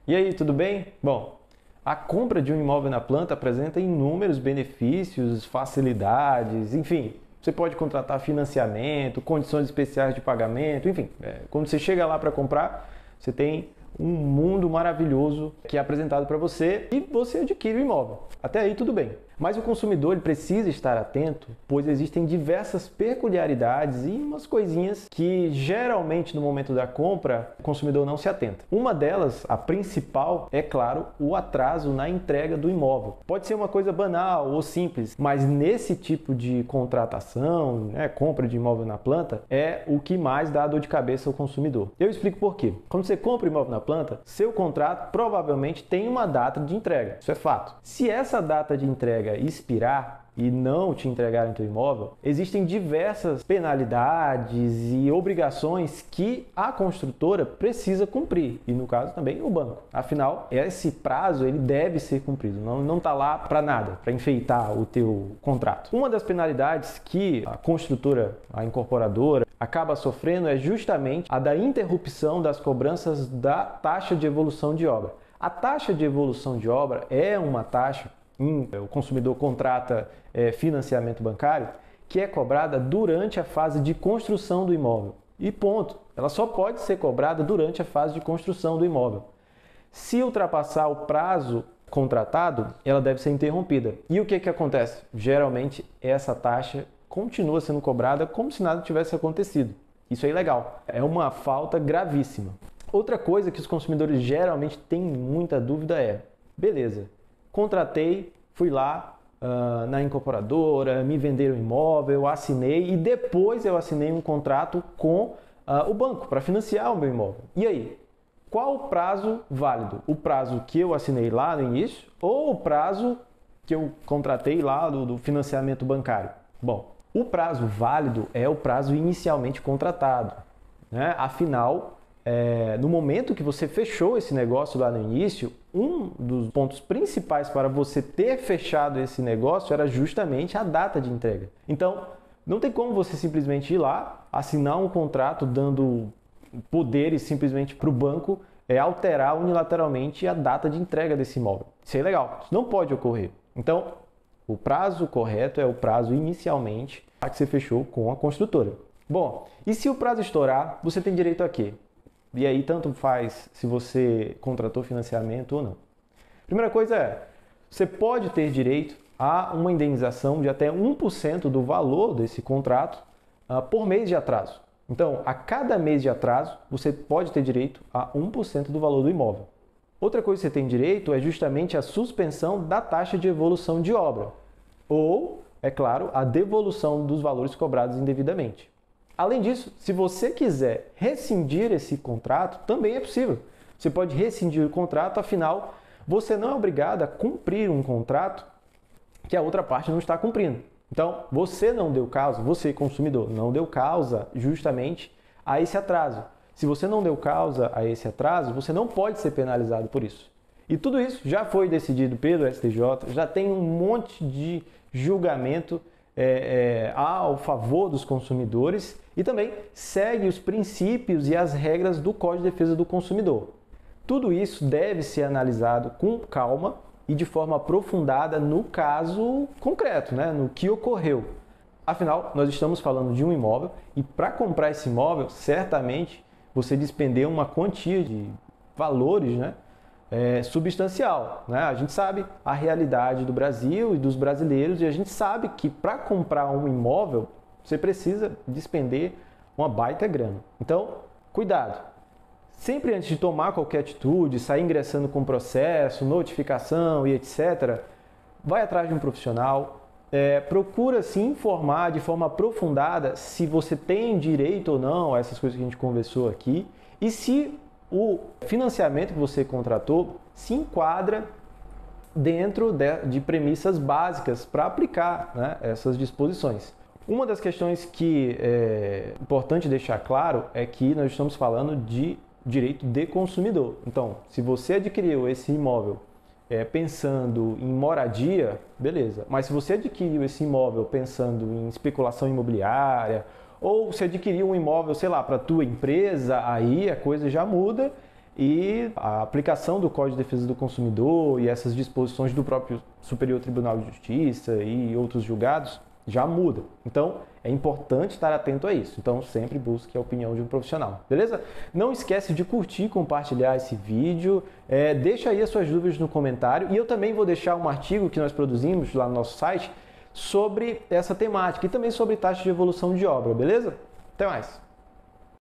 E aí, tudo bem? Bom, a compra de um imóvel na planta apresenta inúmeros benefícios, facilidades, enfim. Você pode contratar financiamento, condições especiais de pagamento, enfim. Quando você chega lá para comprar, você tem um mundo maravilhoso que é apresentado para você e você adquire o imóvel. Até aí tudo bem. Mas o consumidor ele precisa estar atento, pois existem diversas peculiaridades e umas coisinhas que geralmente no momento da compra o consumidor não se atenta. Uma delas, a principal, é claro, o atraso na entrega do imóvel. Pode ser uma coisa banal ou simples, mas nesse tipo de contratação, compra de imóvel na planta, é o que mais dá dor de cabeça ao consumidor. Eu explico por quê. Quando você compra imóvel na planta, seu contrato provavelmente tem uma data de entrega. Isso é fato. Se essa data de entrega expirar e não te entregarem teu imóvel, existem diversas penalidades e obrigações que a construtora precisa cumprir e no caso também o banco. Afinal, esse prazo ele deve ser cumprido, não está lá para nada, para enfeitar o teu contrato. Uma das penalidades que a construtora, a incorporadora, acaba sofrendo é justamente a da interrupção das cobranças da taxa de evolução de obra. A taxa de evolução de obra é uma taxa o consumidor contrata financiamento bancário, que é cobrada durante a fase de construção do imóvel. E ponto. Ela só pode ser cobrada durante a fase de construção do imóvel. Se ultrapassar o prazo contratado, ela deve ser interrompida. E o que acontece? Geralmente, essa taxa continua sendo cobrada como se nada tivesse acontecido. Isso é ilegal. É uma falta gravíssima. Outra coisa que os consumidores geralmente têm muita dúvida é: beleza, contratei, fui lá na incorporadora, me venderam o imóvel, assinei e depois eu assinei um contrato com o banco para financiar o meu imóvel. E aí? Qual o prazo válido? O prazo que eu assinei lá no início ou o prazo que eu contratei lá do financiamento bancário? Bom, o prazo válido é o prazo inicialmente contratado, né? Afinal, no momento que você fechou esse negócio lá no início, um dos pontos principais para você ter fechado esse negócio era justamente a data de entrega. Então, não tem como você simplesmente ir lá, assinar um contrato dando poderes simplesmente para o banco alterar unilateralmente a data de entrega desse imóvel. Isso é ilegal, isso não pode ocorrer. Então, o prazo correto é o prazo inicialmente que você fechou com a construtora. Bom, e se o prazo estourar, você tem direito a quê? E aí tanto faz se você contratou financiamento ou não. Primeira coisa é, você pode ter direito a uma indenização de até 1% do valor desse contrato por mês de atraso. Então, a cada mês de atraso, você pode ter direito a 1% do valor do imóvel. Outra coisa que você tem direito é justamente a suspensão da taxa de evolução de obra. Ou, é claro, a devolução dos valores cobrados indevidamente. Além disso, se você quiser rescindir esse contrato, também é possível. Você pode rescindir o contrato, afinal, você não é obrigado a cumprir um contrato que a outra parte não está cumprindo. Então, você não deu causa, você consumidor, não deu causa justamente a esse atraso. Se você não deu causa a esse atraso, você não pode ser penalizado por isso. E tudo isso já foi decidido pelo STJ, já tem um monte de julgamento ao favor dos consumidores e também segue os princípios e as regras do Código de Defesa do Consumidor. Tudo isso deve ser analisado com calma e de forma aprofundada no caso concreto, no que ocorreu. Afinal, nós estamos falando de um imóvel e para comprar esse imóvel, certamente você despendeu uma quantia de valores, substancial. A gente sabe a realidade do Brasil e dos brasileiros e a gente sabe que para comprar um imóvel você precisa despender uma baita grana. Então, cuidado! Sempre antes de tomar qualquer atitude, sair ingressando com processo, notificação e etc., vai atrás de um profissional, procura se informar de forma aprofundada se você tem direito ou não a essas coisas que a gente conversou aqui e se o financiamento que você contratou se enquadra dentro de premissas básicas para aplicar essas disposições. Uma das questões que é importante deixar claro é que nós estamos falando de direito de consumidor. Então, se você adquiriu esse imóvel pensando em moradia, beleza. Mas se você adquiriu esse imóvel pensando em especulação imobiliária ou se adquiriu um imóvel, sei lá, para a tua empresa, aí a coisa já muda e a aplicação do Código de Defesa do Consumidor e essas disposições do próprio Superior Tribunal de Justiça e outros julgados já muda. Então, é importante estar atento a isso. Então, sempre busque a opinião de um profissional, beleza? Não esquece de curtir e compartilhar esse vídeo. Deixa aí as suas dúvidas no comentário. E eu também vou deixar um artigo que nós produzimos lá no nosso site sobre essa temática e também sobre taxa de evolução de obra, beleza? Até mais!